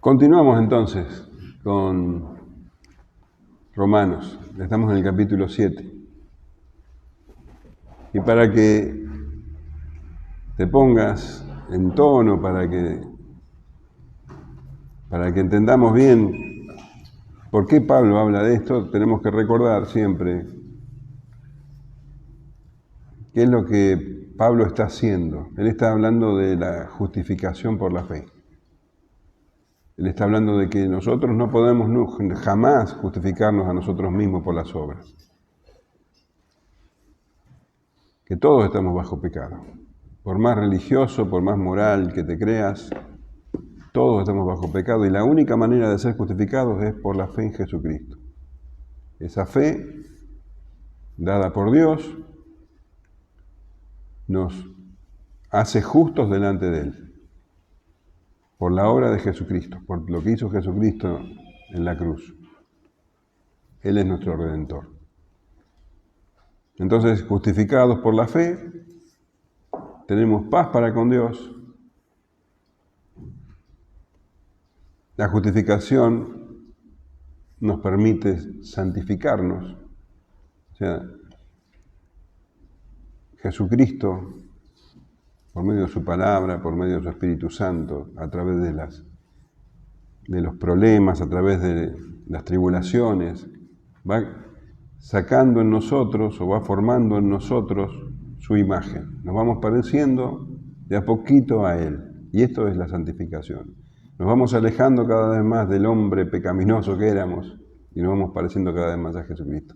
Continuamos entonces con Romanos. Estamos en el capítulo 7. Y para que te pongas en tono, para que entendamos bien por qué Pablo habla de esto, tenemos que recordar siempre qué es lo que Pablo está haciendo. Él está hablando de la justificación por la fe. Él está hablando de que nosotros no podemos jamás justificarnos a nosotros mismos por las obras. Que todos estamos bajo pecado. Por más religioso, por más moral que te creas, todos estamos bajo pecado y la única manera de ser justificados es por la fe en Jesucristo. Esa fe, dada por Dios, nos hace justos delante de Él. Por la obra de Jesucristo, por lo que hizo Jesucristo en la cruz. Él es nuestro Redentor. Entonces, justificados por la fe, tenemos paz para con Dios. La justificación nos permite santificarnos. O sea, Jesucristo, por medio de su palabra, por medio de su Espíritu Santo, a través de los problemas, a través de las tribulaciones, va sacando en nosotros o va formando en nosotros su imagen. Nos vamos pareciendo de a poquito a Él. Y esto es la santificación. Nos vamos alejando cada vez más del hombre pecaminoso que éramos y nos vamos pareciendo cada vez más a Jesucristo.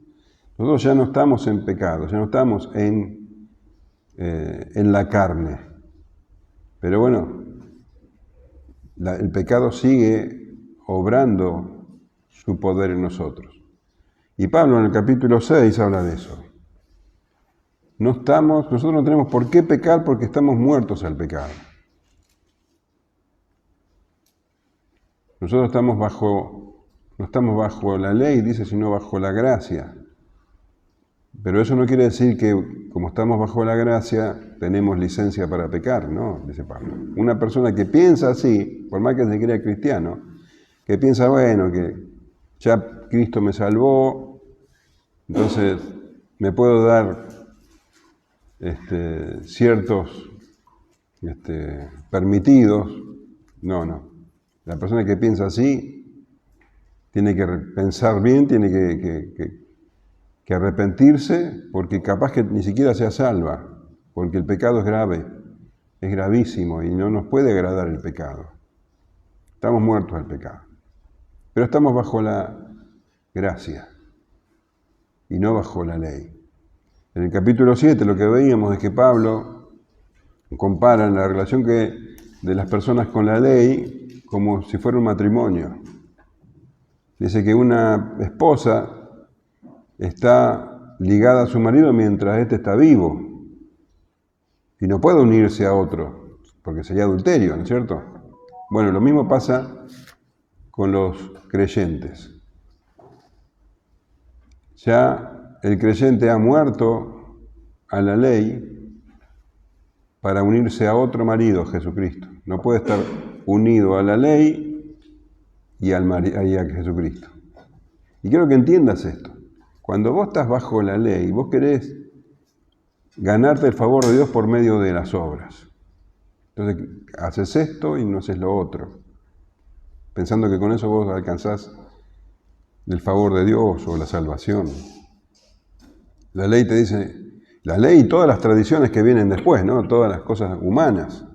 Nosotros ya no estamos en pecado, ya no estamos en la carne. Pero bueno, el pecado sigue obrando su poder en nosotros. Y Pablo en el capítulo 6 habla de eso. Nosotros no tenemos por qué pecar porque estamos muertos al pecado. Nosotros no estamos bajo la ley, dice, sino bajo la gracia. Pero eso no quiere decir que como estamos bajo la gracia tenemos licencia para pecar, ¿no? Dice Pablo. Una persona que piensa así, por más que se crea cristiano, que piensa, bueno, que ya Cristo me salvó, entonces me puedo dar ciertos permitidos. No. La persona que piensa así tiene que pensar bien, tiene que arrepentirse, porque capaz que ni siquiera sea salva, porque el pecado es grave, es gravísimo y no nos puede agradar el pecado. Estamos muertos al pecado, pero estamos bajo la gracia y no bajo la ley. En el capítulo 7 lo que veíamos es que Pablo compara la relación de las personas con la ley como si fuera un matrimonio. Dice que una esposa está ligada a su marido mientras éste está vivo y no puede unirse a otro, porque sería adulterio, ¿no es cierto? Bueno, lo mismo pasa con los creyentes. Ya el creyente ha muerto a la ley para unirse a otro marido, Jesucristo. No puede estar unido a la ley y a Jesucristo. Y quiero que entiendas esto. Cuando vos estás bajo la ley, vos querés ganarte el favor de Dios por medio de las obras. Entonces, haces esto y no haces lo otro, pensando que con eso vos alcanzás el favor de Dios o la salvación. La ley te dice, la ley y todas las tradiciones que vienen después, ¿no? Todas las cosas humanas.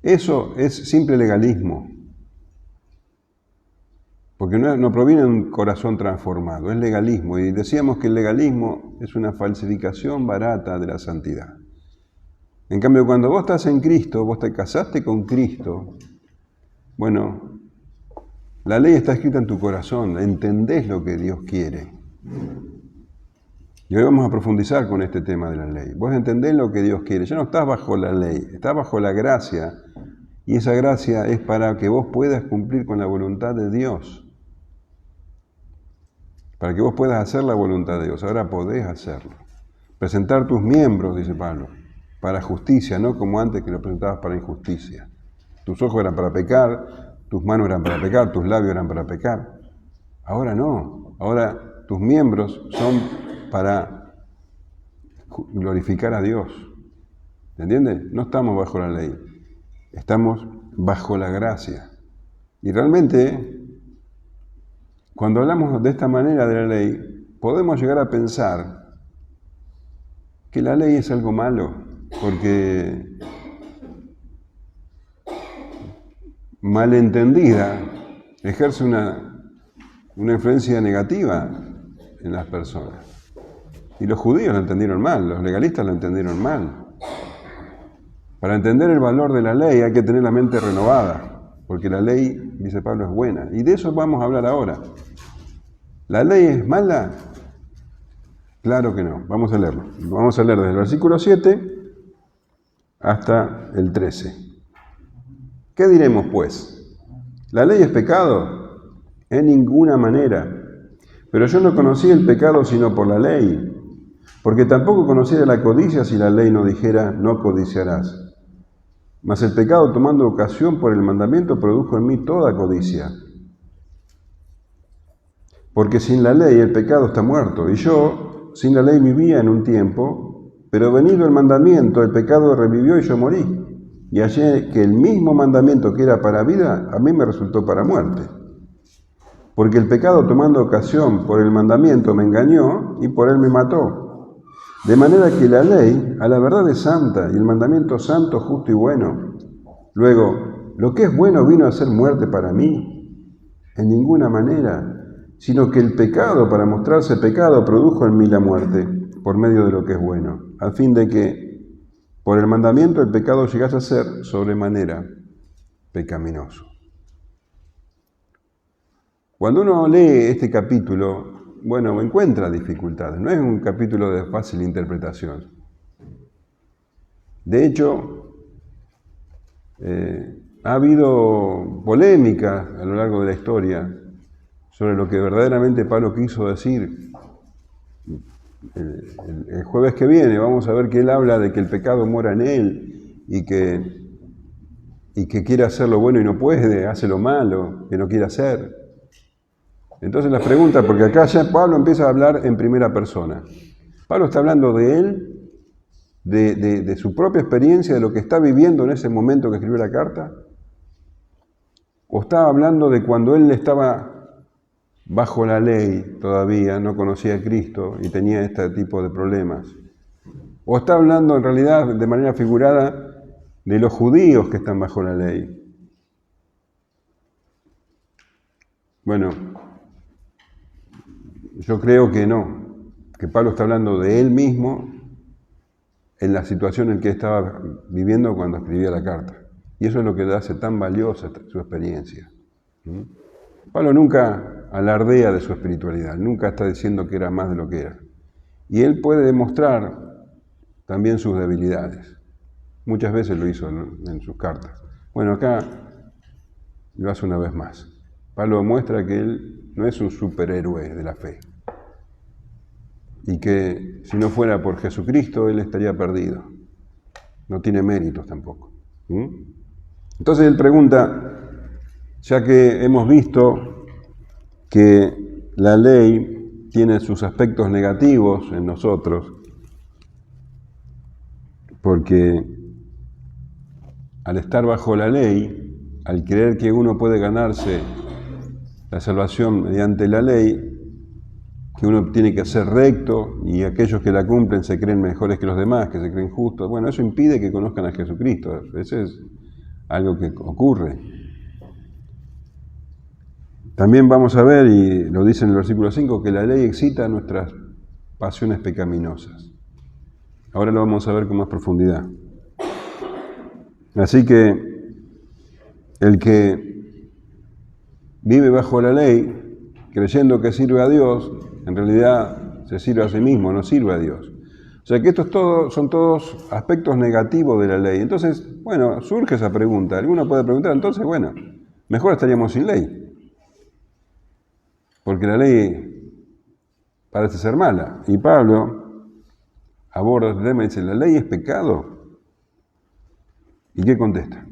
Eso es simple legalismo. Porque no proviene de un corazón transformado, es legalismo. Y decíamos que el legalismo es una falsificación barata de la santidad. En cambio, cuando vos estás en Cristo, vos te casaste con Cristo, bueno, la ley está escrita en tu corazón, entendés lo que Dios quiere. Y hoy vamos a profundizar con este tema de la ley. Vos entendés lo que Dios quiere, ya no estás bajo la ley, estás bajo la gracia. Y esa gracia es para que vos puedas cumplir con la voluntad de Dios. Para que vos puedas hacer la voluntad de Dios. Ahora podés hacerlo. Presentar tus miembros, dice Pablo, para justicia, no como antes que lo presentabas para injusticia. Tus ojos eran para pecar, tus manos eran para pecar, tus labios eran para pecar. Ahora no, ahora tus miembros son para glorificar a Dios. ¿Se entiende? No estamos bajo la ley, estamos bajo la gracia. Y realmente, cuando hablamos de esta manera de la ley, podemos llegar a pensar que la ley es algo malo, porque malentendida ejerce una influencia negativa en las personas. Y los judíos lo entendieron mal, los legalistas lo entendieron mal. Para entender el valor de la ley hay que tener la mente renovada, porque la ley, dice Pablo, es buena. Y de eso vamos a hablar ahora. ¿La ley es mala? Claro que no. Vamos a leerlo. Vamos a leer desde el versículo 7 hasta el 13. ¿Qué diremos, pues? ¿La ley es pecado? En ninguna manera. Pero yo no conocí el pecado sino por la ley, porque tampoco conociera la codicia si la ley no dijera, no codiciarás. Mas el pecado, tomando ocasión por el mandamiento, produjo en mí toda codicia. Porque sin la ley el pecado está muerto, y yo sin la ley vivía en un tiempo, pero venido el mandamiento, el pecado revivió y yo morí. Y hallé que el mismo mandamiento que era para vida, a mí me resultó para muerte. Porque el pecado, tomando ocasión por el mandamiento, me engañó y por él me mató. De manera que la ley, a la verdad, es santa, y el mandamiento santo, justo y bueno. Luego, lo que es bueno vino a ser muerte para mí, en ninguna manera, sino que el pecado, para mostrarse pecado, produjo en mí la muerte, por medio de lo que es bueno, a fin de que, por el mandamiento, el pecado llegase a ser sobremanera pecaminoso. Cuando uno lee este capítulo, bueno, encuentra dificultades. No es un capítulo de fácil interpretación. De hecho, ha habido polémica a lo largo de la historia sobre lo que verdaderamente Pablo quiso decir. El jueves que viene vamos a ver que él habla de que el pecado mora en él y que quiere hacer lo bueno y no puede, hace lo malo que no quiere hacer. Entonces las preguntas, porque acá ya Pablo empieza a hablar en primera persona. Pablo está hablando de él, de su propia experiencia, de lo que está viviendo en ese momento que escribió la carta, o está hablando de cuando él estaba bajo la ley todavía, no conocía a Cristo y tenía este tipo de problemas, o está hablando en realidad de manera figurada de los judíos que están bajo la ley. Bueno, yo creo que no, que Pablo está hablando de él mismo en la situación en que estaba viviendo cuando escribía la carta. Y eso es lo que le hace tan valiosa su experiencia. Pablo nunca alardea de su espiritualidad, nunca está diciendo que era más de lo que era. Y él puede demostrar también sus debilidades. Muchas veces lo hizo en sus cartas. Bueno, acá lo hace una vez más. Pablo muestra que él no es un superhéroe de la fe y que si no fuera por Jesucristo él estaría perdido. No tiene méritos tampoco. Entonces él pregunta, ya que hemos visto que la ley tiene sus aspectos negativos en nosotros, porque al estar bajo la ley, al creer que uno puede ganarse la salvación mediante la ley, que uno tiene que ser recto y aquellos que la cumplen se creen mejores que los demás, que se creen justos, bueno, eso impide que conozcan a Jesucristo. Eso es algo que ocurre. También vamos a ver, y lo dice en el versículo 5, que la ley excita nuestras pasiones pecaminosas. Ahora lo vamos a ver con más profundidad. Así que el que vive bajo la ley, creyendo que sirve a Dios, en realidad se sirve a sí mismo, no sirve a Dios. O sea que estos son todos aspectos negativos de la ley. Entonces, bueno, surge esa pregunta. Alguno puede preguntar, entonces, bueno, mejor estaríamos sin ley. Porque la ley parece ser mala. Y Pablo aborda este tema y dice, ¿la ley es pecado? ¿Y qué contesta?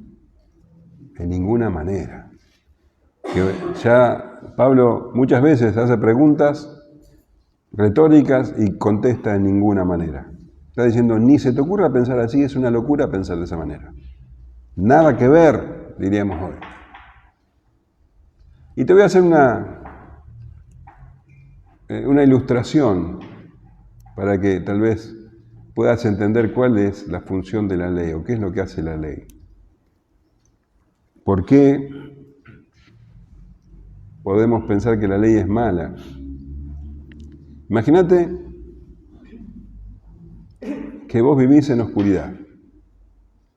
En ninguna manera. que ya Pablo muchas veces hace preguntas retóricas y contesta de ninguna manera. Está diciendo, ni se te ocurra pensar así, es una locura pensar de esa manera. Nada que ver, diríamos hoy. Y te voy a hacer una ilustración para que tal vez puedas entender cuál es la función de la ley o qué es lo que hace la ley. ¿Por qué podemos pensar que la ley es mala? Imagínate que vos vivís en oscuridad,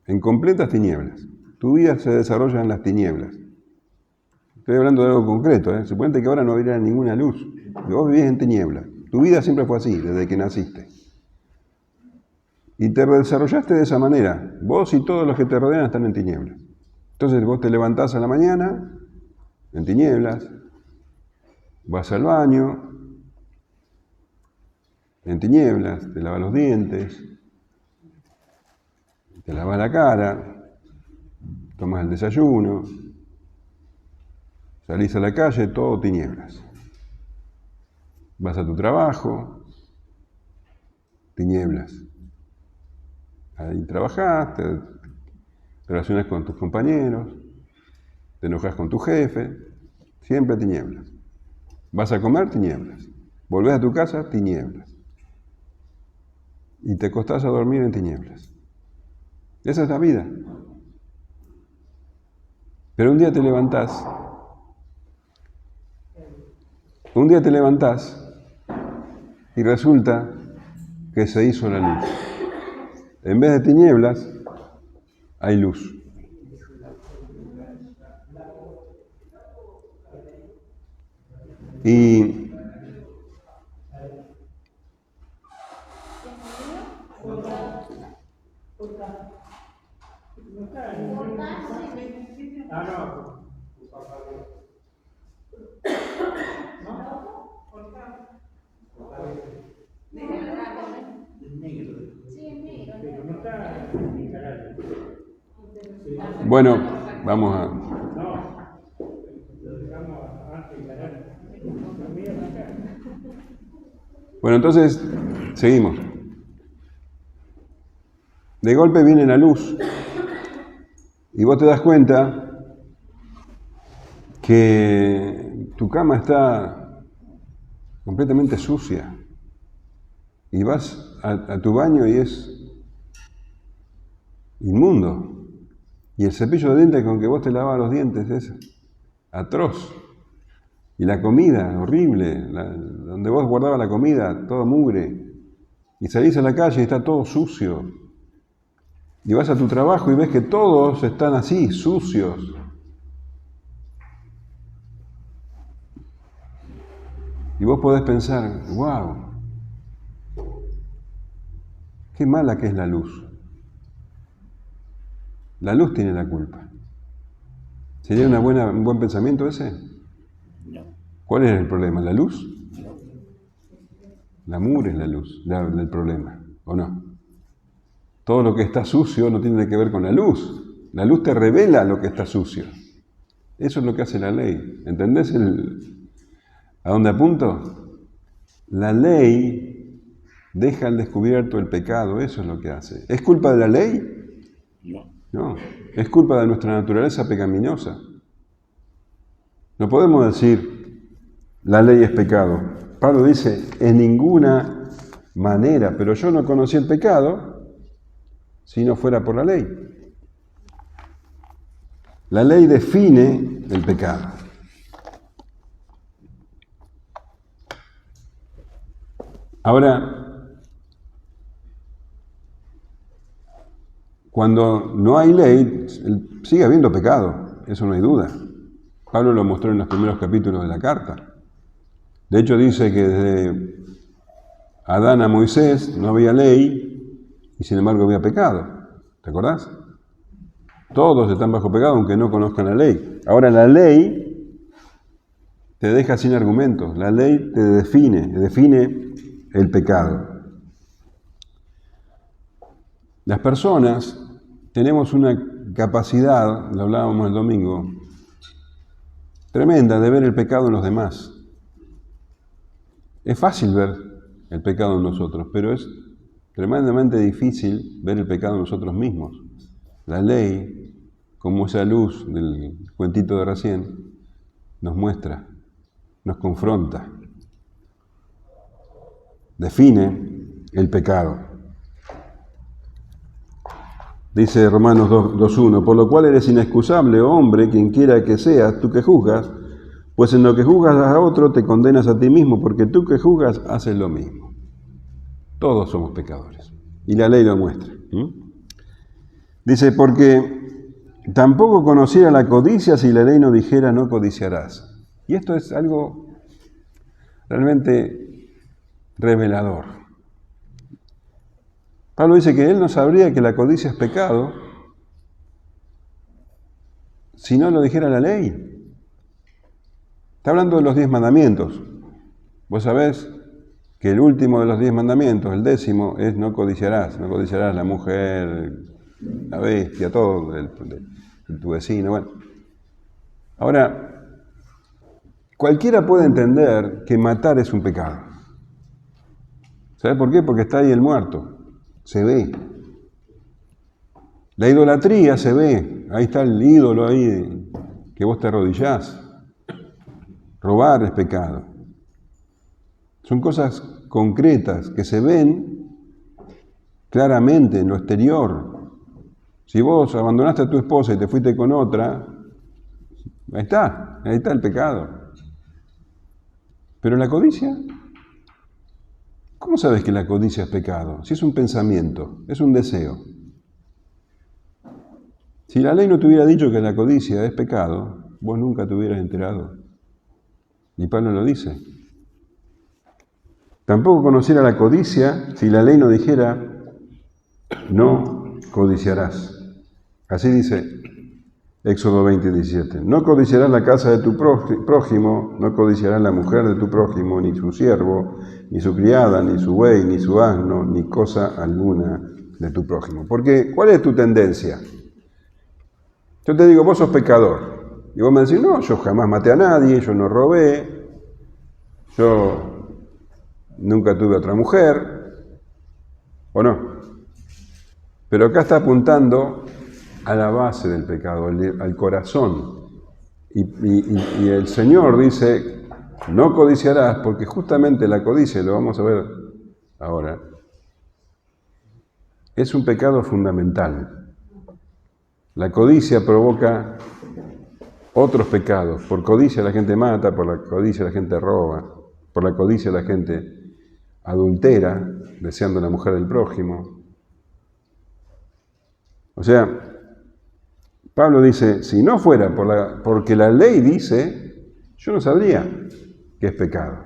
en completas tinieblas. Tu vida se desarrolla en las tinieblas. Estoy hablando de algo concreto, ¿eh? Suponete que ahora no hubiera ninguna luz. Y vos vivís en tinieblas. Tu vida siempre fue así, desde que naciste. Y te desarrollaste de esa manera. Vos y todos los que te rodean están en tinieblas. Entonces vos te levantás a la mañana, en tinieblas, vas al baño, en tinieblas, te lavas los dientes, te lavas la cara, tomas el desayuno, salís a la calle, todo tinieblas. Vas a tu trabajo, tinieblas. Ahí trabajás, te relacionas con tus compañeros, te enojas con tu jefe, siempre tinieblas. Vas a comer, tinieblas. Volvés a tu casa, tinieblas. Y te acostás a dormir en tinieblas. Esa es la vida. Pero un día te levantás y resulta que se hizo la luz. En vez de tinieblas, hay luz. Y bueno, vamos a... Bueno, entonces, seguimos. De golpe viene la luz y vos te das cuenta que tu cama está completamente sucia y vas a tu baño y es inmundo. Y el cepillo de dientes con que vos te lavabas los dientes es atroz. Y la comida, horrible, donde vos guardabas la comida, todo mugre. Y salís a la calle y está todo sucio. Y vas a tu trabajo y ves que todos están así, sucios. Y vos podés pensar, wow, qué mala que es la luz. La luz tiene la culpa. ¿Sería un buen pensamiento ese? No. ¿Cuál es el problema? ¿La luz? No. La mugre es la luz del problema, ¿o no? Todo lo que está sucio no tiene que ver con la luz. La luz te revela lo que está sucio. Eso es lo que hace la ley. ¿Entendés a dónde apunto? La ley deja al descubierto el pecado, eso es lo que hace. ¿Es culpa de la ley? No. No, es culpa de nuestra naturaleza pecaminosa. No podemos decir, la ley es pecado. Pablo dice, en ninguna manera, pero yo no conocí el pecado si no fuera por la ley. La ley define el pecado. Ahora, cuando no hay ley, sigue habiendo pecado, eso no hay duda. Pablo lo mostró en los primeros capítulos de la carta. De hecho dice que desde Adán a Moisés no había ley y sin embargo había pecado. ¿Te acordás? Todos están bajo pecado aunque no conozcan la ley. Ahora la ley te deja sin argumentos, la ley te define el pecado. Las personas tenemos una capacidad, lo hablábamos el domingo, tremenda de ver el pecado en los demás. Es fácil ver el pecado en nosotros, pero es tremendamente difícil ver el pecado en nosotros mismos. La ley, como esa luz del cuentito de recién, nos muestra, nos confronta, define el pecado. Dice Romanos 2:1, por lo cual eres inexcusable, oh hombre, quien quiera que seas, tú que juzgas, pues en lo que juzgas a otro te condenas a ti mismo, porque tú que juzgas haces lo mismo. Todos somos pecadores, y la ley lo muestra. Dice, porque tampoco conociera la codicia si la ley no dijera no codiciarás. Y esto es algo realmente revelador. Pablo dice que él no sabría que la codicia es pecado si no lo dijera la ley. Está hablando de los 10 mandamientos. Vos sabés que el último de los 10 mandamientos, el 10º, es no codiciarás la mujer, la bestia, todo, de tu vecino, bueno. Ahora, cualquiera puede entender que matar es un pecado. ¿Sabés por qué? Porque está ahí el muerto, se ve. La idolatría se ve, ahí está el ídolo ahí que vos te arrodillás. Robar es pecado. Son cosas concretas que se ven claramente en lo exterior. Si vos abandonaste a tu esposa y te fuiste con otra, ahí está el pecado. Pero la codicia, ¿cómo sabes que la codicia es pecado? Si es un pensamiento, es un deseo. Si la ley no te hubiera dicho que la codicia es pecado, vos nunca te hubieras enterado. Y Pablo lo dice. Tampoco conociera la codicia si la ley no dijera, no codiciarás. Así dice Éxodo 20:17. No codiciarás la casa de tu prójimo, no codiciarás la mujer de tu prójimo, ni su siervo, ni su criada, ni su buey, ni su asno, ni cosa alguna de tu prójimo. Porque, ¿cuál es tu tendencia? Yo te digo, vos sos pecador. Y vos me decís, no, yo jamás maté a nadie, yo no robé, yo nunca tuve otra mujer, ¿o no? Pero acá está apuntando a la base del pecado, al corazón. Y el Señor dice, no codiciarás, porque justamente la codicia, lo vamos a ver ahora, es un pecado fundamental. La codicia provoca otros pecados. Por codicia la gente mata, por la codicia la gente roba, por la codicia la gente adultera, deseando la mujer del prójimo. O sea, Pablo dice, si no fuera porque la ley dice, yo no sabría que es pecado.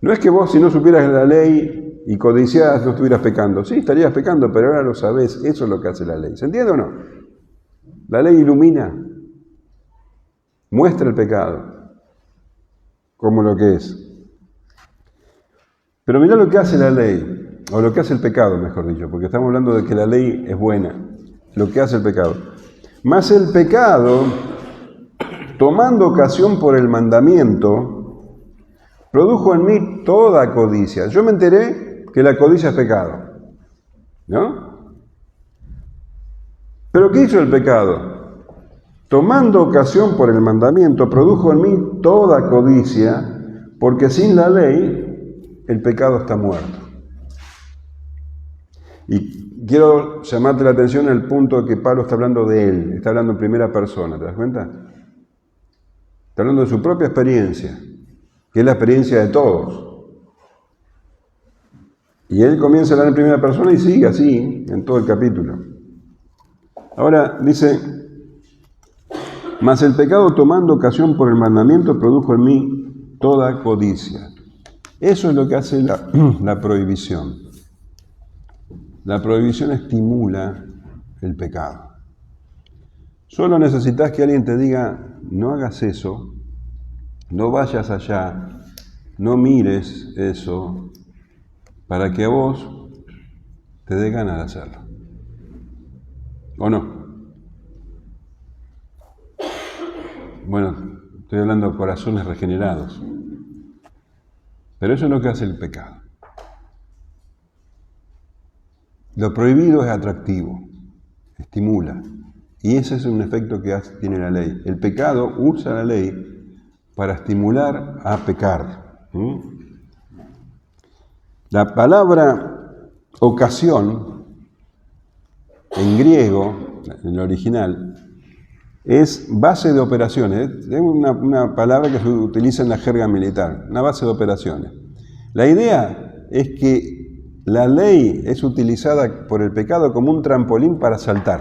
No es que vos si no supieras la ley y codiciaras no estuvieras pecando. Sí, estarías pecando, pero ahora lo sabés, eso es lo que hace la ley. ¿Se entiende o no? La ley ilumina, muestra el pecado como lo que es. Pero mirá lo que hace la ley, o lo que hace el pecado, mejor dicho, porque estamos hablando de que la ley es buena, lo que hace el pecado. Mas el pecado, tomando ocasión por el mandamiento, produjo en mí toda codicia. Yo me enteré que la codicia es pecado, ¿no? ¿Pero qué hizo el pecado? Tomando ocasión por el mandamiento, produjo en mí toda codicia, porque sin la ley el pecado está muerto. Y quiero llamarte la atención al punto que Pablo está hablando de él, está hablando en primera persona, ¿te das cuenta? Está hablando de su propia experiencia, que es la experiencia de todos. Y él comienza a hablar en primera persona y sigue así en todo el capítulo. Ahora dice, mas el pecado tomando ocasión por el mandamiento produjo en mí toda codicia. Eso es lo que hace la prohibición. La prohibición estimula el pecado. Solo necesitas que alguien te diga, no hagas eso, no vayas allá, no mires eso, para que a vos te dé ganas de hacerlo. ¿O no? Bueno, Estoy hablando de corazones regenerados. Pero eso es lo que hace el pecado. Lo prohibido es atractivo, estimula. Y ese es un efecto que tiene la ley. El pecado usa la ley para estimular a pecar. La palabra ocasión, en griego, en el original, es base de operaciones. Es una palabra que se utiliza en la jerga militar, una base de operaciones. La idea es que la ley es utilizada por el pecado como un trampolín para saltar.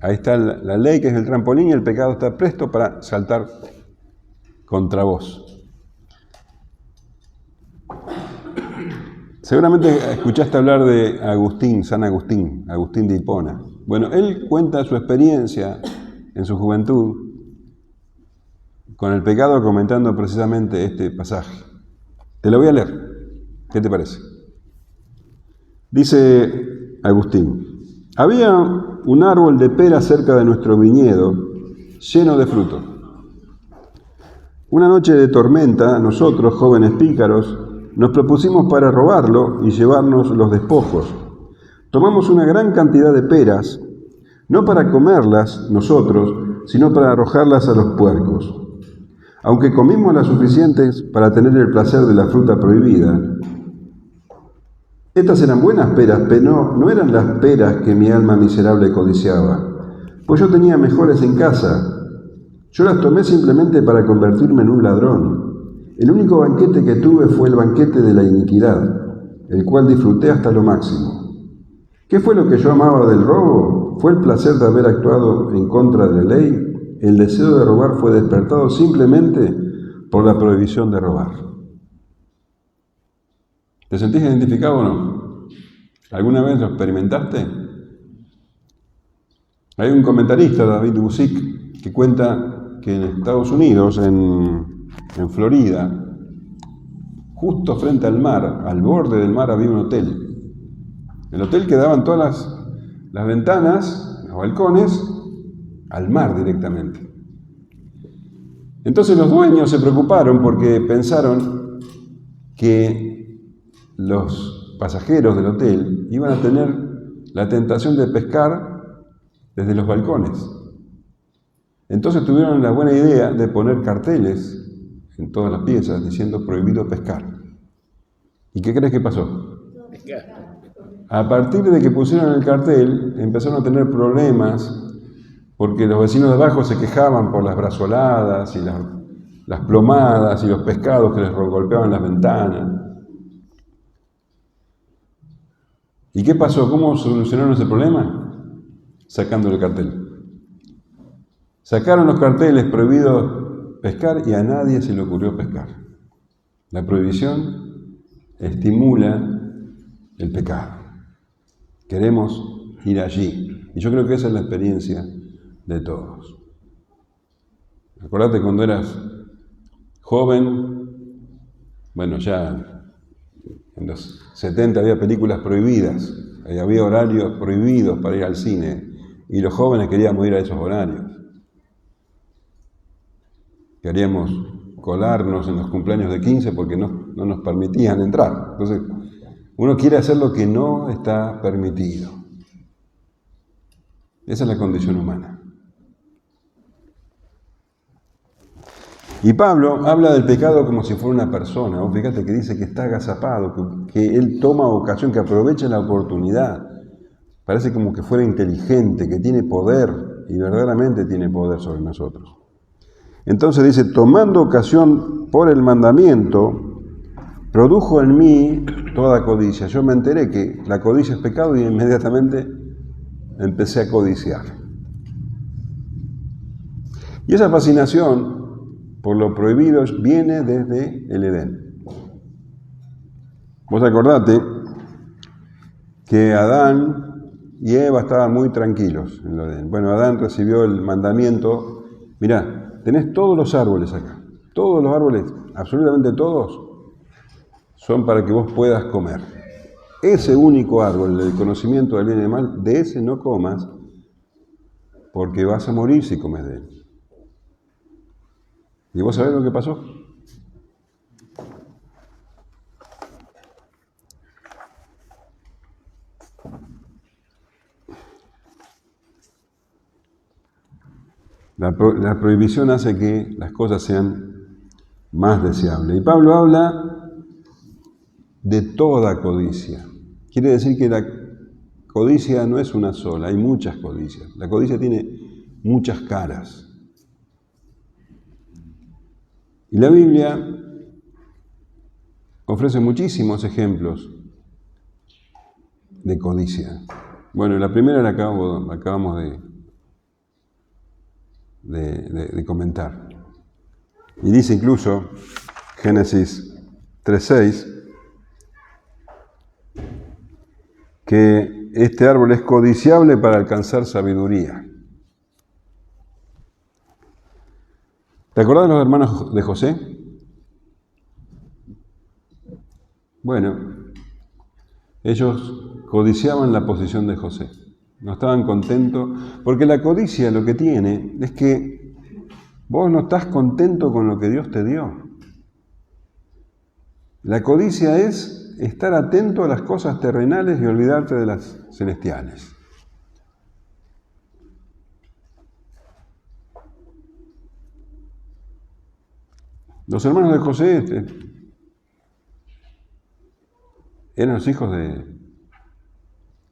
Ahí está la ley, que es el trampolín, y el pecado está presto para saltar contra vos. Seguramente escuchaste hablar de Agustín, San Agustín, Agustín de Hipona. Bueno, él cuenta su experiencia en su juventud con el pecado, comentando precisamente este pasaje. Te lo voy a leer. ¿Qué te parece? Dice Agustín: había un árbol de pera cerca de nuestro viñedo, lleno de fruto. Una noche de tormenta, nosotros, jóvenes pícaros, nos propusimos para robarlo y llevarnos los despojos. Tomamos una gran cantidad de peras, no para comerlas nosotros, sino para arrojarlas a los puercos. Aunque comimos las suficientes para tener el placer de la fruta prohibida, estas eran buenas peras, pero no eran las peras que mi alma miserable codiciaba, pues yo tenía mejores en casa. Yo las tomé simplemente para convertirme en un ladrón. El único banquete que tuve fue el banquete de la iniquidad, el cual disfruté hasta lo máximo. ¿Qué fue lo que yo amaba del robo? Fue el placer de haber actuado en contra de la ley. El deseo de robar fue despertado simplemente por la prohibición de robar. ¿Te sentís identificado o no? ¿Alguna vez lo experimentaste? Hay un comentarista, David Busick, que cuenta que en Estados Unidos, en Florida, justo frente al mar, al borde del mar, había un hotel. El hotel que daban todas las ventanas, los balcones, al mar directamente. Entonces los dueños se preocuparon porque pensaron que los pasajeros del hotel iban a tener la tentación de pescar desde los balcones. Entonces tuvieron la buena idea de poner carteles en todas las piezas diciendo prohibido pescar. ¿Y qué crees que pasó? A partir de que pusieron el cartel, empezaron a tener problemas porque los vecinos de abajo se quejaban por las brazoladas y las plomadas y los pescados que les golpeaban las ventanas. ¿Y qué pasó? ¿Cómo solucionaron ese problema? Sacando el cartel. Sacaron los carteles prohibido pescar y a nadie se le ocurrió pescar. La prohibición estimula el pecado. Queremos ir allí. Y yo creo que esa es la experiencia de todos. Acordate cuando eras joven, bueno, ya en los 70 había películas prohibidas, había horarios prohibidos para ir al cine, y los jóvenes queríamos ir a esos horarios. Queríamos colarnos en los cumpleaños de 15 porque no nos permitían entrar. Entonces, uno quiere hacer lo que no está permitido. Esa es la condición humana. Y Pablo habla del pecado como si fuera una persona. Vos fíjate que dice que está agazapado, que él toma ocasión, que aprovecha la oportunidad. Parece como que fuera inteligente, que tiene poder, y verdaderamente tiene poder sobre nosotros. Entonces dice, tomando ocasión por el mandamiento, produjo en mí toda codicia. Yo me enteré que la codicia es pecado y inmediatamente empecé a codiciar. Y esa fascinación por lo prohibido viene desde el Edén. Vos acordate que Adán y Eva estaban muy tranquilos en el Edén. Bueno, Adán recibió el mandamiento, mirá, tenés todos los árboles acá, todos los árboles, absolutamente todos, son para que vos puedas comer. Ese único árbol, el conocimiento del bien y del mal, de ese no comas, porque vas a morir si comes de él. ¿Y vos sabés lo que pasó? La prohibición hace que las cosas sean más deseables. Y Pablo habla de toda codicia. Quiere decir que la codicia no es una sola, hay muchas codicias. La codicia tiene muchas caras. Y la Biblia ofrece muchísimos ejemplos de codicia. Bueno, la primera la acabamos de comentar. Y dice incluso Génesis 3:6 que este árbol es codiciable para alcanzar sabiduría. ¿Te acordás de los hermanos de José? Bueno, ellos codiciaban la posición de José. No estaban contentos, porque la codicia lo que tiene es que vos no estás contento con lo que Dios te dio. La codicia es estar atento a las cosas terrenales y olvidarte de las celestiales. Los hermanos de José eran los hijos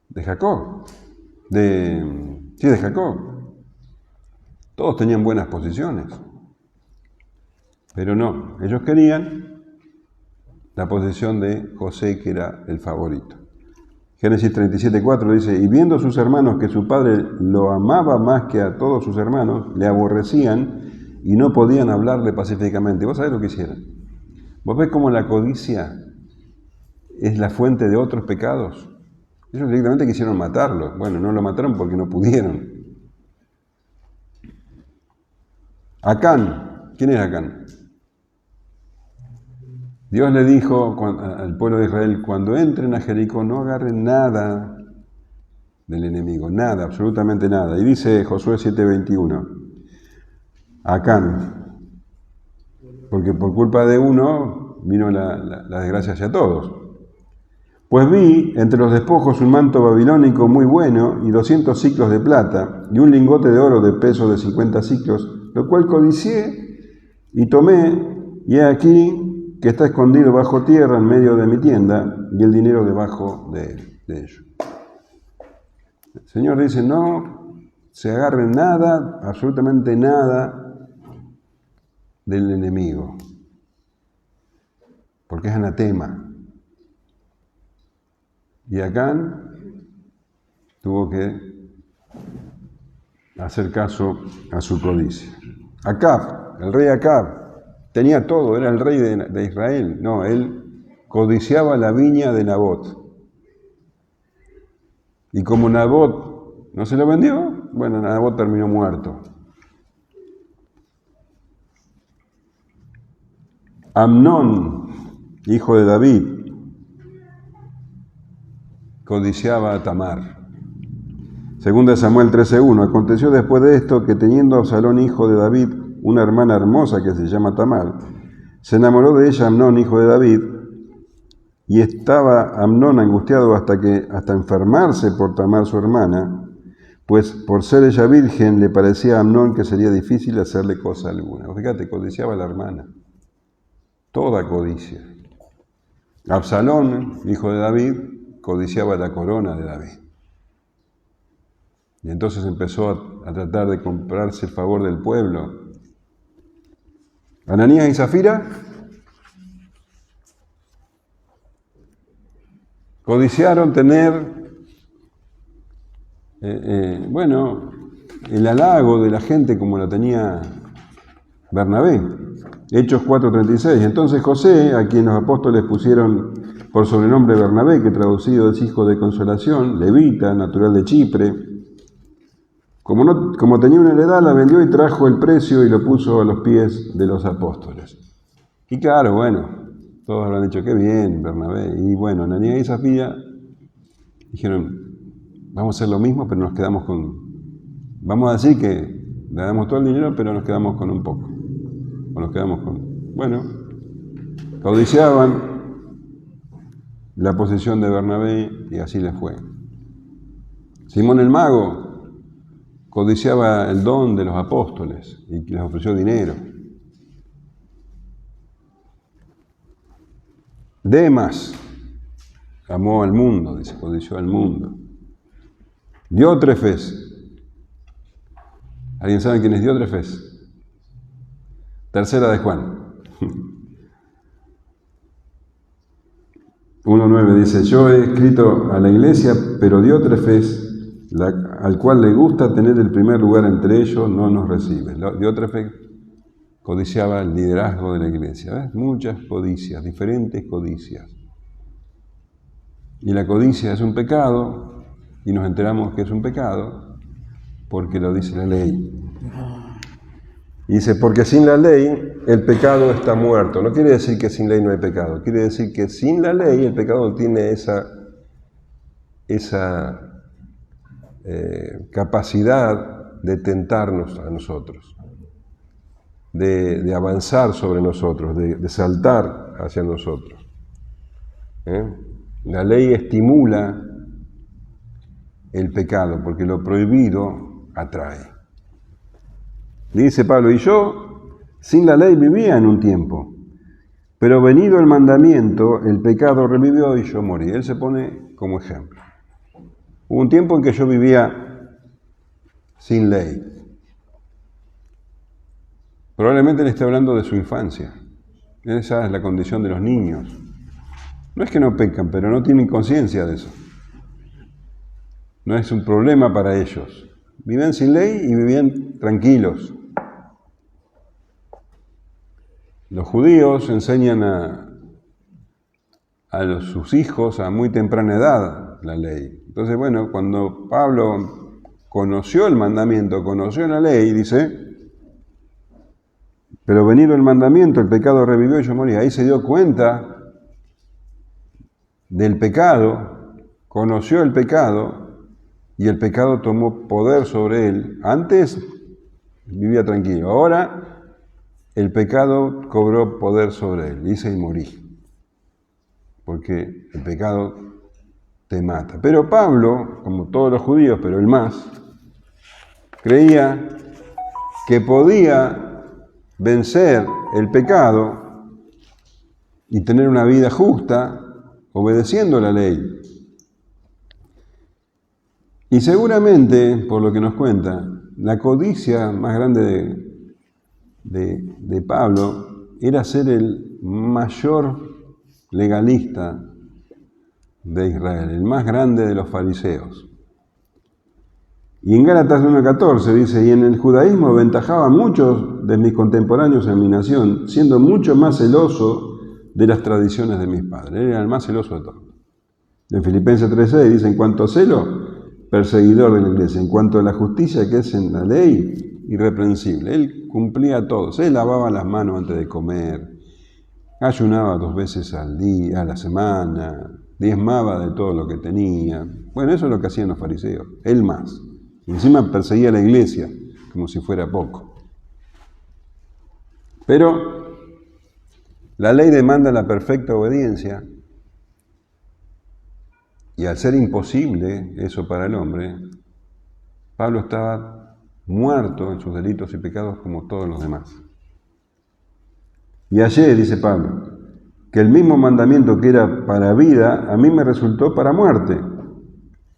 de Jacob. De Jacob. Todos tenían buenas posiciones. Pero no, ellos querían la posición de José, que era el favorito. Génesis 37:4 dice, y viendo sus hermanos que su padre lo amaba más que a todos sus hermanos, le aborrecían y no podían hablarle pacíficamente. ¿Vos sabés lo que hicieron? ¿Vos ves cómo la codicia es la fuente de otros pecados? Ellos directamente quisieron matarlo. Bueno, no lo mataron porque no pudieron. Acán. ¿Quién es Acán? Dios le dijo al pueblo de Israel, cuando entren a Jericó no agarren nada del enemigo, nada, absolutamente nada. Y dice Josué 7:21, Acán, porque por culpa de uno vino la desgracia hacia todos. Pues vi entre los despojos un manto babilónico muy bueno y 200 siclos de plata y un lingote de oro de peso de 50 siclos, lo cual codicié y tomé, y he aquí que está escondido bajo tierra en medio de mi tienda y el dinero debajo de ello. El Señor dice, no se agarren nada, absolutamente nada del enemigo, porque es anatema. Y Acán tuvo que hacer caso a su codicia. Acab, el rey Acab, tenía todo, era el rey de Israel. No, él codiciaba la viña de Nabot. Y como Nabot no se lo vendió, bueno, Nabot terminó muerto. Amnón, hijo de David, codiciaba a Tamar. Segunda de Samuel 13:1. Aconteció después de esto que teniendo Absalón, hijo de David, una hermana hermosa que se llama Tamar, se enamoró de ella Amnón, hijo de David, y estaba Amnón angustiado hasta enfermarse por Tamar su hermana, pues por ser ella virgen le parecía a Amnón que sería difícil hacerle cosa alguna. Fíjate, codiciaba a la hermana. Toda codicia. Absalón, hijo de David, codiciaba la corona de David. Y entonces empezó a tratar de comprarse el favor del pueblo. Ananías y Zafira codiciaron tener, el halago de la gente como la tenía Bernabé. Hechos 4:36. Entonces José, a quien los apóstoles pusieron por sobrenombre Bernabé, que traducido es hijo de consolación, levita, natural de Chipre, como tenía una heredad, la vendió y trajo el precio y lo puso a los pies de los apóstoles. Y claro, bueno, todos habrán dicho, qué bien, Bernabé. Y bueno, Ananías y Zafira dijeron, vamos a hacer lo mismo, pero nos quedamos vamos a decir que le damos todo el dinero, pero nos quedamos con un poco. ¿O nos quedamos con...? Bueno, codiciaban la posición de Bernabé y así les fue. Simón el Mago codiciaba el don de los apóstoles y les ofreció dinero. Demas amó al mundo, dice, codició al mundo. Diótrefes. ¿Alguien sabe quién es Diótrefes? Tercera de Juan. 1:9 dice, yo he escrito a la iglesia, pero Diótrefes, al cual le gusta tener el primer lugar entre ellos, no nos recibe. Diótrefes codiciaba el liderazgo de la iglesia. ¿Ves? Muchas codicias, diferentes codicias. Y la codicia es un pecado, y nos enteramos que es un pecado, porque lo dice la ley. Y dice, porque sin la ley el pecado está muerto. No quiere decir que sin ley no hay pecado, quiere decir que sin la ley el pecado no tiene esa capacidad de tentarnos a nosotros, de avanzar sobre nosotros, de saltar hacia nosotros. La ley estimula el pecado, porque lo prohibido atrae. Dice Pablo, y yo sin la ley vivía en un tiempo, pero venido el mandamiento, el pecado revivió y yo morí. Él se pone como ejemplo. Hubo un tiempo en que yo vivía sin ley. Probablemente le esté hablando de su infancia. Esa es la condición de los niños. No es que no pecan, pero no tienen conciencia de eso. No es un problema para ellos. Vivían sin ley y vivían tranquilos. Los judíos enseñan a sus hijos a muy temprana edad la ley. Entonces, bueno, cuando Pablo conoció el mandamiento, conoció la ley, dice, pero venido el mandamiento, el pecado revivió y yo morí. Ahí se dio cuenta del pecado, conoció el pecado y el pecado tomó poder sobre él. Antes vivía tranquilo, ahora el pecado cobró poder sobre él, dice, y morí, porque el pecado te mata. Pero Pablo, como todos los judíos, pero él más, creía que podía vencer el pecado y tener una vida justa, obedeciendo la ley. Y seguramente, por lo que nos cuenta, la codicia más grande de Pablo era ser el mayor legalista de Israel, el más grande de los fariseos. Y en Gálatas 1:14 dice, y en el judaísmo aventajaba a muchos de mis contemporáneos en mi nación, siendo mucho más celoso de las tradiciones de mis padres. Él era el más celoso de todos. En Filipenses 3:6 dice, en cuanto a celo, perseguidor de la iglesia, en cuanto a la justicia que es en la ley, irreprensible. Él cumplía todo. Se lavaba las manos antes de comer, ayunaba 2 veces al día, a la semana, diezmaba de todo lo que tenía. Bueno, eso es lo que hacían los fariseos. Él más. Y encima perseguía a la iglesia, como si fuera poco. Pero la ley demanda la perfecta obediencia, y al ser imposible eso para el hombre, Pablo estaba muerto en sus delitos y pecados como todos los demás. Y hallé, dice Pablo, que el mismo mandamiento que era para vida, a mí me resultó para muerte,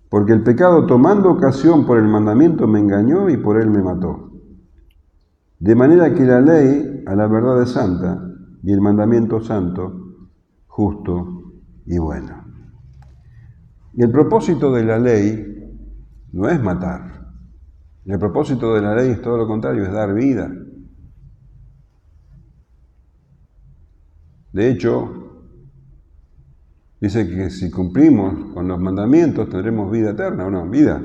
porque el pecado, tomando ocasión por el mandamiento, me engañó y por él me mató. De manera que la ley a la verdad es santa, y el mandamiento santo, justo y bueno. Y el propósito de la ley no es matar. El propósito de la ley es todo lo contrario, es dar vida. De hecho, dice que si cumplimos con los mandamientos tendremos vida eterna, ¿o no? Vida.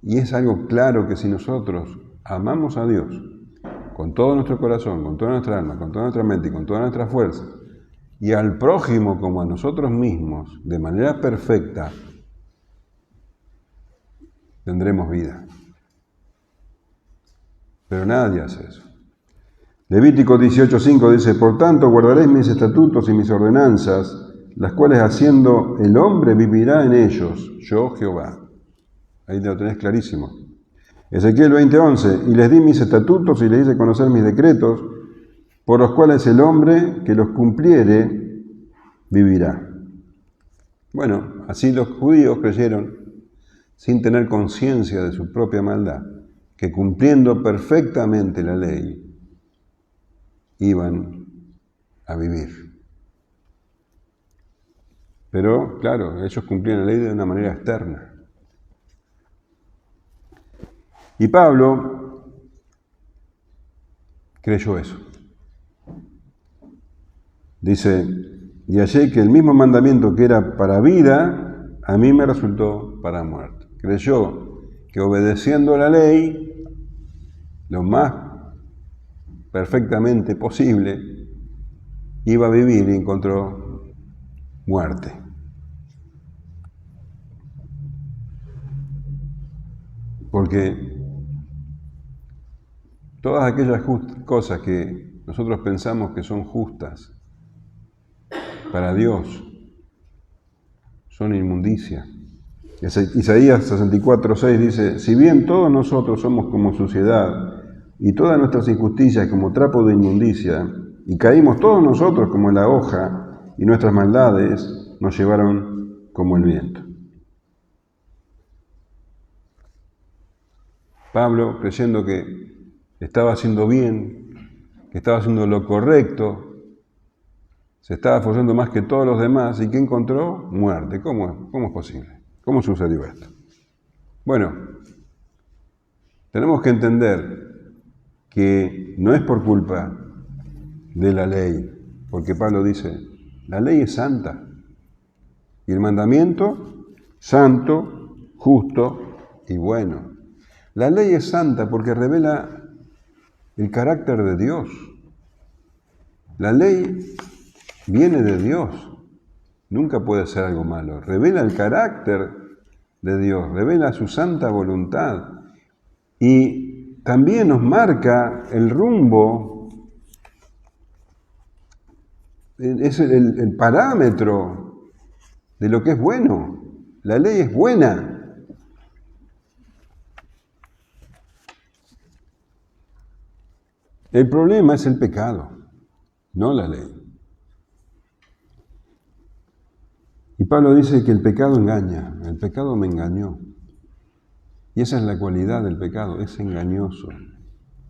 Y es algo claro que si nosotros amamos a Dios con todo nuestro corazón, con toda nuestra alma, con toda nuestra mente y con toda nuestra fuerza, y al prójimo como a nosotros mismos, de manera perfecta, tendremos vida. Pero nadie hace eso. Levítico 18:5 dice, por tanto guardaréis mis estatutos y mis ordenanzas, las cuales haciendo el hombre vivirá en ellos, yo Jehová. Ahí lo tenés clarísimo. Ezequiel 20:11, y les di mis estatutos y les hice conocer mis decretos, por los cuales el hombre que los cumpliere vivirá. Bueno, así los judíos creyeron, sin tener conciencia de su propia maldad, que cumpliendo perfectamente la ley, iban a vivir. Pero, claro, ellos cumplían la ley de una manera externa. Y Pablo creyó eso. Dice, y hallé que el mismo mandamiento que era para vida, a mí me resultó para muerte. Creyó que obedeciendo la ley, lo más perfectamente posible, iba a vivir y encontró muerte. Porque todas aquellas cosas que nosotros pensamos que son justas para Dios son inmundicia. Isaías 64:6 dice, si bien todos nosotros somos como suciedad y todas nuestras injusticias como trapo de inmundicia, y caímos todos nosotros como la hoja, y nuestras maldades nos llevaron como el viento. Pablo, creyendo que estaba haciendo bien, que estaba haciendo lo correcto, se estaba esforzando más que todos los demás, ¿y qué encontró? Muerte. ¿Cómo es posible? ¿Cómo sucedió esto? Bueno, tenemos que entender que no es por culpa de la ley, porque Pablo dice, la ley es santa, y el mandamiento, santo, justo y bueno. La ley es santa porque revela el carácter de Dios. La ley viene de Dios, nunca puede ser algo malo. Revela el carácter de Dios, revela su santa voluntad y también nos marca el rumbo, es el parámetro de lo que es bueno. La ley es buena. El problema es el pecado, no la ley. Y Pablo dice que el pecado engaña, el pecado me engañó. Y esa es la cualidad del pecado, es engañoso.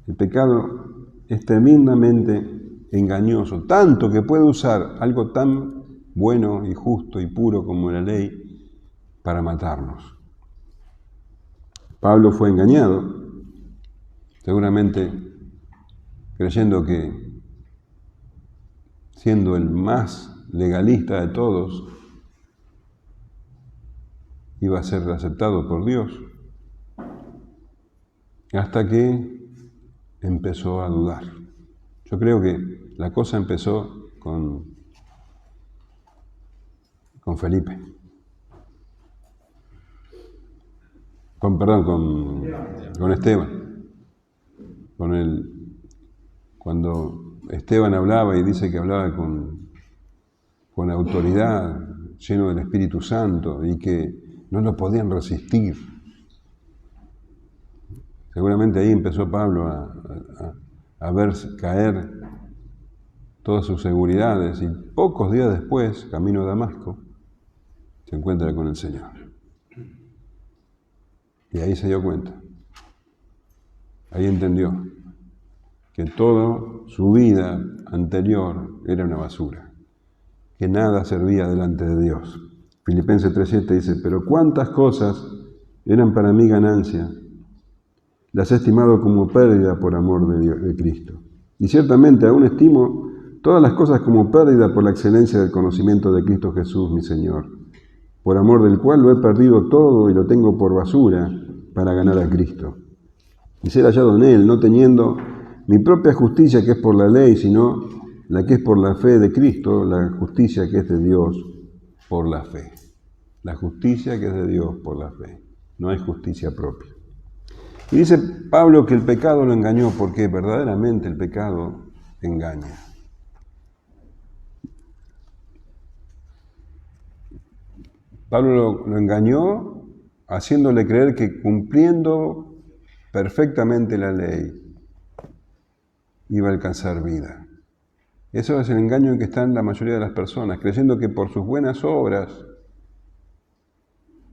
El pecado es tremendamente engañoso, tanto que puede usar algo tan bueno y justo y puro como la ley para matarnos. Pablo fue engañado, seguramente creyendo que, siendo el más legalista de todos, iba a ser aceptado por Dios, hasta que empezó a dudar. Yo creo que la cosa empezó con Felipe. Con Esteban. Cuando Esteban hablaba y dice que hablaba con autoridad, lleno del Espíritu Santo, y que no lo podían resistir. Seguramente ahí empezó Pablo a ver caer todas sus seguridades, y pocos días después, camino a Damasco, se encuentra con el Señor. Y ahí se dio cuenta. Ahí entendió que toda su vida anterior era una basura, que nada servía delante de Dios. Filipenses 3:7 dice, pero cuántas cosas eran para mí ganancia, las he estimado como pérdida por amor de Dios, de Cristo. Y ciertamente aún estimo todas las cosas como pérdida por la excelencia del conocimiento de Cristo Jesús, mi Señor, por amor del cual lo he perdido todo y lo tengo por basura para ganar a Cristo. Y ser hallado en Él, no teniendo mi propia justicia que es por la ley, sino la que es por la fe de Cristo, la justicia que es de Dios por la fe. La justicia que es de Dios por la fe. No hay justicia propia. Y dice Pablo que el pecado lo engañó, porque verdaderamente el pecado engaña. Pablo lo engañó haciéndole creer que cumpliendo perfectamente la ley iba a alcanzar vida. Eso es el engaño en que están la mayoría de las personas, creyendo que por sus buenas obras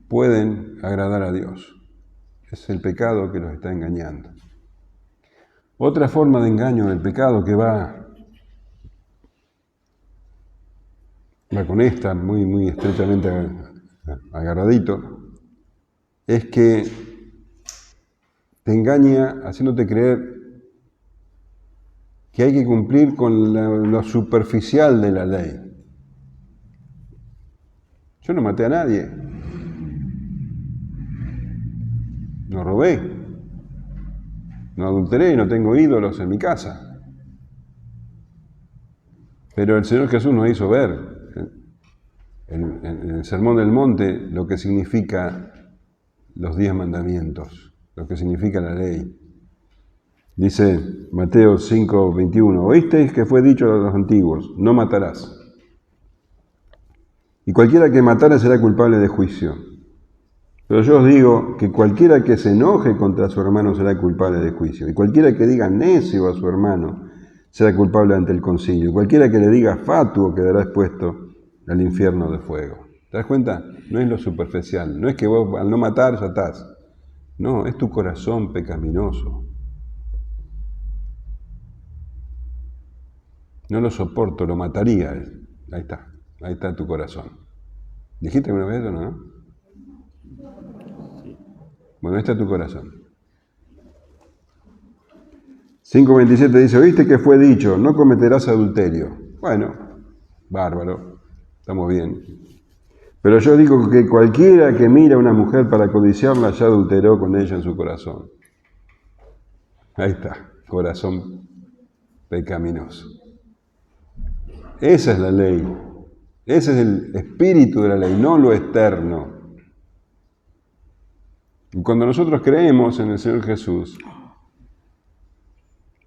pueden agradar a Dios. Es el pecado que los está engañando. Otra forma de engaño del pecado que va con esta muy estrechamente agarradito, es que te engaña haciéndote creer que hay que cumplir con lo superficial de la ley. Yo no maté a nadie, no robé, no adulteré, no tengo ídolos en mi casa. Pero el Señor Jesús nos hizo ver en el Sermón del Monte lo que significa los 10 mandamientos, lo que significa la ley. Dice Mateo 5:21, oísteis que fue dicho a los antiguos, no matarás. Y cualquiera que matara será culpable de juicio. Pero yo os digo que cualquiera que se enoje contra su hermano será culpable de juicio. Y cualquiera que diga necio a su hermano será culpable ante el concilio. Y cualquiera que le diga fatuo quedará expuesto al infierno de fuego. ¿Te das cuenta? No es lo superficial. No es que vos al no matar ya estás. No, es tu corazón pecaminoso. No lo soporto, lo mataría. Ahí está tu corazón. ¿Dijiste alguna vez eso, no? Bueno, ahí está tu corazón. 5:27 dice, oíste que fue dicho, no cometerás adulterio. Bueno, bárbaro, estamos bien. Pero yo digo que cualquiera que mira a una mujer para codiciarla ya adulteró con ella en su corazón. Ahí está, corazón pecaminoso. Esa es la ley. Ese es el espíritu de la ley, no lo externo. Y cuando nosotros creemos en el Señor Jesús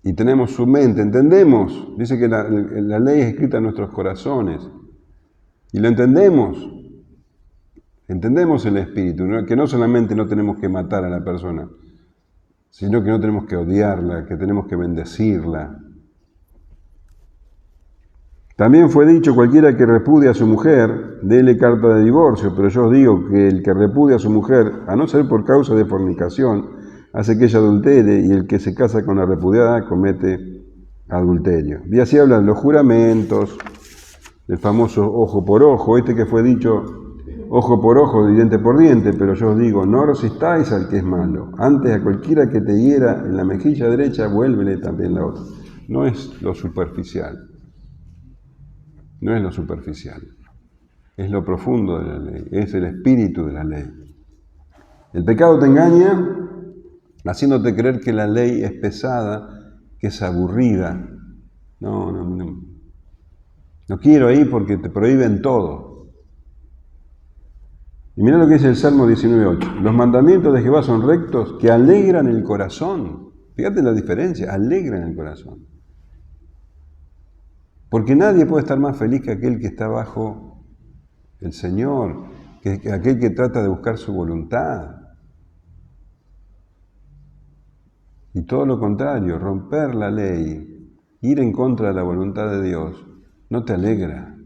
y tenemos su mente, entendemos, dice que la ley es escrita en nuestros corazones, y lo entendemos el espíritu, ¿no? Que no solamente no tenemos que matar a la persona, sino que no tenemos que odiarla, que tenemos que bendecirla. También fue dicho, cualquiera que repudia a su mujer, déle carta de divorcio, pero yo os digo que el que repudia a su mujer, a no ser por causa de fornicación, hace que ella adultere, y el que se casa con la repudiada comete adulterio. Y así hablan los juramentos, el famoso ojo por ojo, que fue dicho, ojo por ojo, diente por diente, pero yo os digo, no resistáis al que es malo, antes a cualquiera que te hiera en la mejilla derecha, vuélvele también la otra. No es lo superficial. No es lo superficial, es lo profundo de la ley, es el espíritu de la ley. El pecado te engaña haciéndote creer que la ley es pesada, que es aburrida. No quiero ahí porque te prohíben todo. Y mira lo que dice el Salmo 19:8. Los mandamientos de Jehová son rectos que alegran el corazón. Fíjate la diferencia, alegran el corazón. Porque nadie puede estar más feliz que aquel que está bajo el Señor, que aquel que trata de buscar su voluntad. Y todo lo contrario, romper la ley, ir en contra de la voluntad de Dios, no te alegra.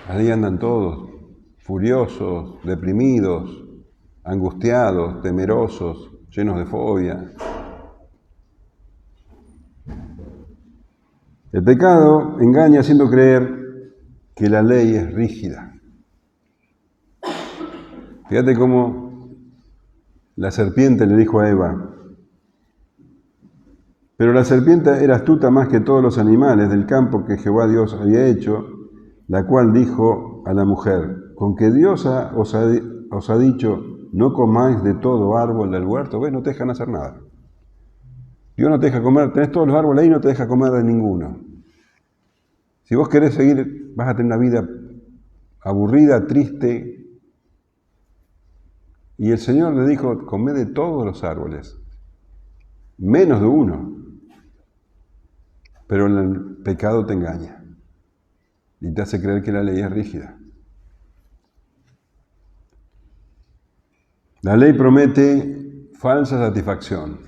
Ahí andan todos, furiosos, deprimidos, angustiados, temerosos, llenos de fobia. El pecado engaña haciendo creer que la ley es rígida. Fíjate cómo la serpiente le dijo a Eva, pero la serpiente era astuta más que todos los animales del campo que Jehová Dios había hecho, la cual dijo a la mujer, con que Dios os ha dicho, no comáis de todo árbol del huerto, ¿ves? No te dejan hacer nada. Dios no te deja comer, tenés todos los árboles ahí y no te deja comer de ninguno. Si vos querés seguir, vas a tener una vida aburrida, triste, Y el Señor le dijo, come de todos los árboles, menos de uno. Pero el pecado te engaña y te hace creer que la ley es rígida. La ley promete falsa satisfacción.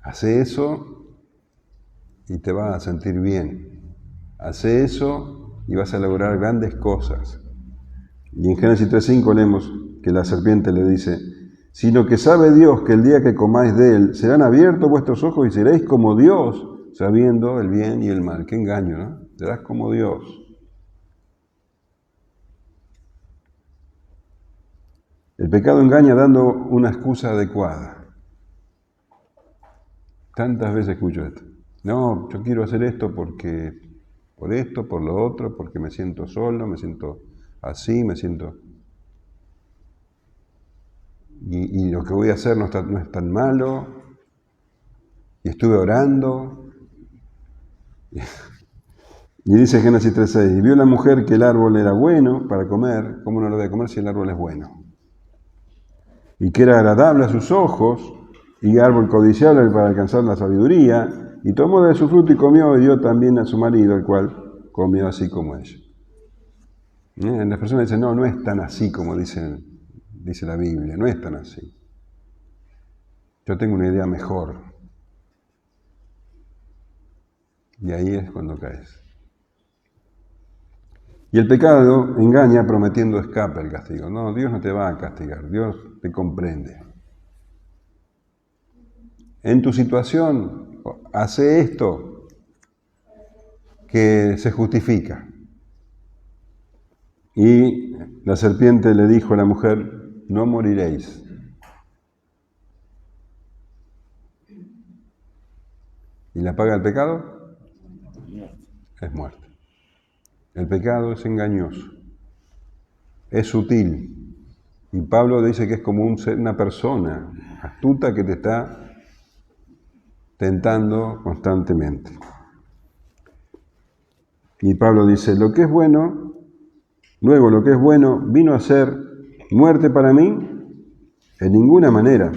Hace eso y te vas a sentir bien. Hace eso y vas a lograr grandes cosas. Y en Génesis 3:5 leemos que la serpiente le dice, sino que sabe Dios que el día que comáis de él, serán abiertos vuestros ojos y seréis como Dios, sabiendo el bien y el mal. Qué engaño, ¿no? Serás como Dios. El pecado engaña dando una excusa adecuada. Tantas veces escucho esto. No, yo quiero hacer esto porque, por esto, por lo otro, porque me siento solo, me siento así, me siento... Y lo que voy a hacer no es tan malo. Y estuve orando. Y dice Génesis 3:6, y vio la mujer que el árbol era bueno para comer. ¿Cómo no lo voy a comer si el árbol es bueno? Y que era agradable a sus ojos, y árbol codiciable para alcanzar la sabiduría, y tomó de su fruto y comió, y dio también a su marido, el cual comió así como ella. Las personas dicen, no es tan así como dice la Biblia, no es tan así. Yo tengo una idea mejor. Y ahí es cuando caes. Y el pecado engaña prometiendo escape al castigo. No, Dios no te va a castigar, Dios te comprende. En tu situación, hace esto que se justifica. Y la serpiente le dijo a la mujer, no moriréis. ¿Y la paga del pecado? Es muerte. El pecado es engañoso, es sutil. Y Pablo dice que es como una persona astuta que te está tentando constantemente. Y Pablo dice, lo que es bueno vino a ser muerte para mí en ninguna manera,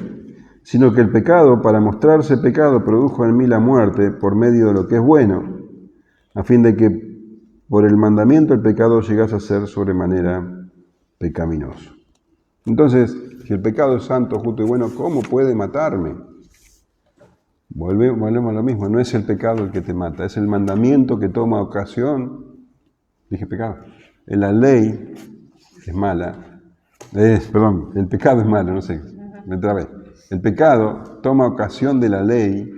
sino que el pecado, para mostrarse pecado, produjo en mí la muerte por medio de lo que es bueno, a fin de que por el mandamiento el pecado llegase a ser sobremanera pecaminoso. Entonces, si el pecado es santo, justo y bueno, ¿cómo puede matarme? Volvemos a lo mismo, no es el pecado el que te mata, es el mandamiento que toma ocasión. Dije pecado. La ley es mala. El pecado es malo, no sé, me trabé. El pecado toma ocasión de la ley,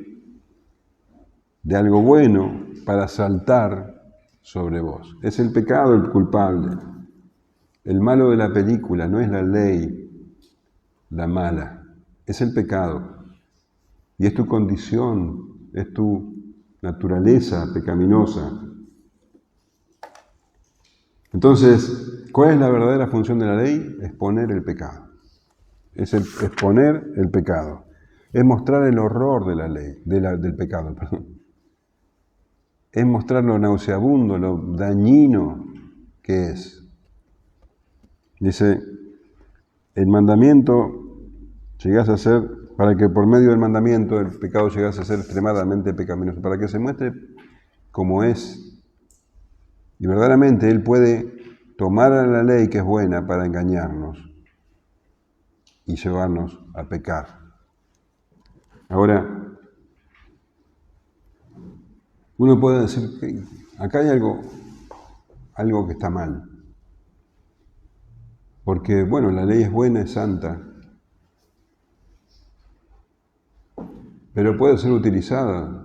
de algo bueno, para saltar sobre vos. Es el pecado el culpable. El malo de la película no es la ley, la mala, es el pecado. Y es tu condición, es tu naturaleza pecaminosa. Entonces, ¿cuál es la verdadera función de la ley? Exponer el pecado. Es exponer el pecado. Es mostrar el horror de la ley, del pecado, perdón. Es mostrar lo nauseabundo, lo dañino que es. Dice, el mandamiento llegase a ser, para que por medio del mandamiento el pecado llegase a ser extremadamente pecaminoso, para que se muestre como es. Y verdaderamente Él puede tomar a la ley que es buena para engañarnos y llevarnos a pecar. Ahora, uno puede decir que acá hay algo que está mal. Porque, bueno, la ley es buena, es santa, pero puede ser utilizada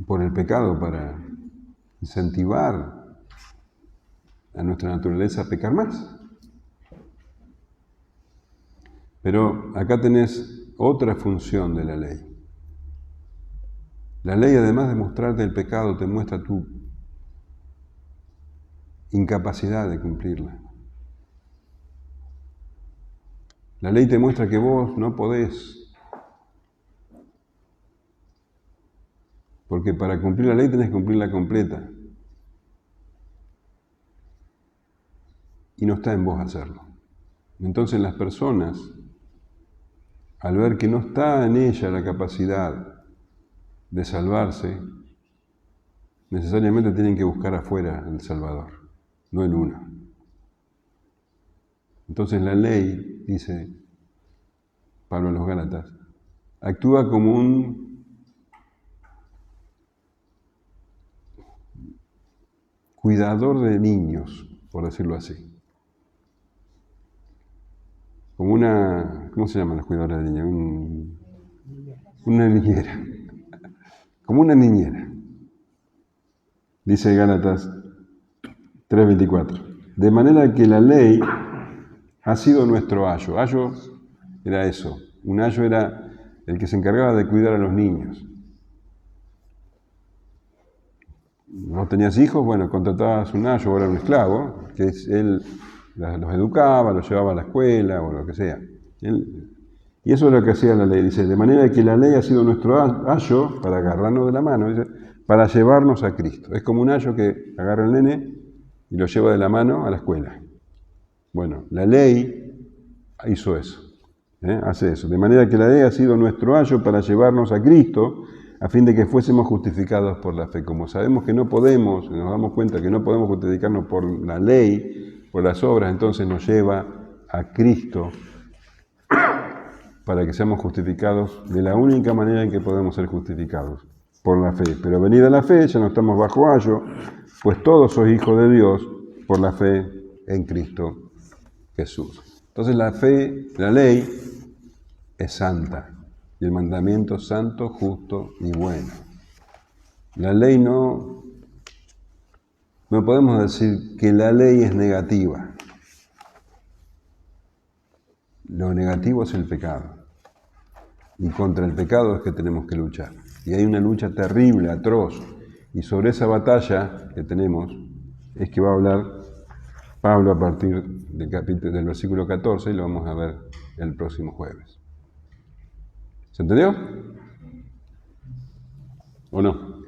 por el pecado para incentivar a nuestra naturaleza a pecar más. Pero acá tenés otra función de la ley. La ley, además de mostrarte el pecado, te muestra tu incapacidad de cumplirla. La ley te muestra que vos no podés. Porque para cumplir la ley tenés que cumplirla completa. Y no está en vos hacerlo. Entonces las personas, al ver que no está en ella la capacidad de salvarse, necesariamente tienen que buscar afuera el Salvador, no en uno. Entonces la ley, dice Pablo a los Gálatas, actúa como un cuidador de niños, por decirlo así. Como una, ¿cómo se llaman los cuidadores de niños? Una niñera. Como una niñera. Dice Gálatas 3:24. De manera que la ley ha sido nuestro ayo. Ayo era eso. Un ayo era el que se encargaba de cuidar a los niños. ¿No tenías hijos? Bueno, contratabas un ayo o era un esclavo, que él los educaba, los llevaba a la escuela o lo que sea. Y eso es lo que hacía la ley. Dice, de manera que la ley ha sido nuestro ayo para agarrarnos de la mano, dice, para llevarnos a Cristo. Es como un ayo que agarra al nene y lo lleva de la mano a la escuela. Bueno, la ley hizo eso, hace eso. De manera que la ley ha sido nuestro ayo para llevarnos a Cristo, a fin de que fuésemos justificados por la fe. Como sabemos que no podemos, nos damos cuenta que no podemos justificarnos por la ley, por las obras, entonces nos lleva a Cristo para que seamos justificados de la única manera en que podemos ser justificados, por la fe. Pero venida la fe, ya no estamos bajo ayo, pues todos sois hijos de Dios por la fe en Cristo Jesús. Entonces la fe, la ley, es santa. Y el mandamiento es santo, justo y bueno. La ley no podemos decir que la ley es negativa. Lo negativo es el pecado. Y contra el pecado es que tenemos que luchar. Y hay una lucha terrible, atroz. Y sobre esa batalla que tenemos es que va a hablar Pablo a partir del versículo 14 y lo vamos a ver el próximo jueves. ¿Se entendió? ¿O no?